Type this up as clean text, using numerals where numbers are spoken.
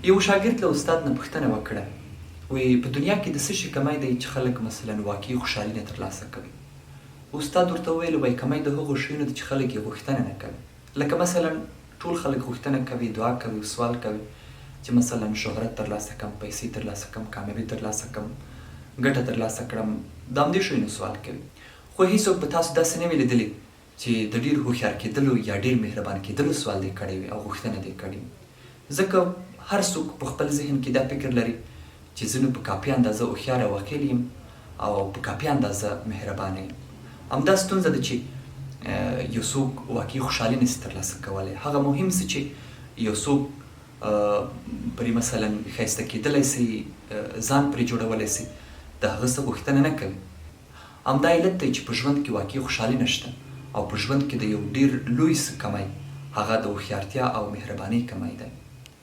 یو شاګرد له استاد نه پوښتنه وکړه، وایي په دنیا کې د څه شي کمی دی چې خلک مثلا واقعي خوشحالي نه ترلاسه کوي؟ استاد ورته وویل وایي کمی د هغو شیانو ده چې خلک یې غوښتنه نه کوي. لکه مثلا ټول خلک غوښتنه کوي، دعا کوي، سوال کوي چې مثلا شهرت ترلاسه کړم، پیسې ترلاسه کړم، کامیابي ترلاسه کړم، ګټه ترلاسه کړم، د همدې شیانو سوال کوي. خو هیڅوک به تاسو داسې نه وي لیدلي چې د ډېر هوښیار کېدلو یا ډېر مهربان کېدلو سوال دې کړی وي او غوښتنه دې کړې وي. ځکه هر څوک په خپل ذهن کې دا فکر لري چې زه نو په کافي اندازه هوښیار او عاقل یم او په کافي اندازه مهربانه یم. همدا ستونزه ده چې یو څوک واقعي خوشحالي نشي ترلاسه کولی. هغه مهم څه چې یو څوک پرې مثلا ښایسته کېدلی سي، ځان پرې جوړولی سي، د هغه څه غوښتنه نه کوي. همدا علت دی چې په ژوند کې واقعي خوشحالي نشته او په ژوند کې د یو ډېر لوی څه کمی هغه د هوښیارتیا او مهربانۍ کمی دی.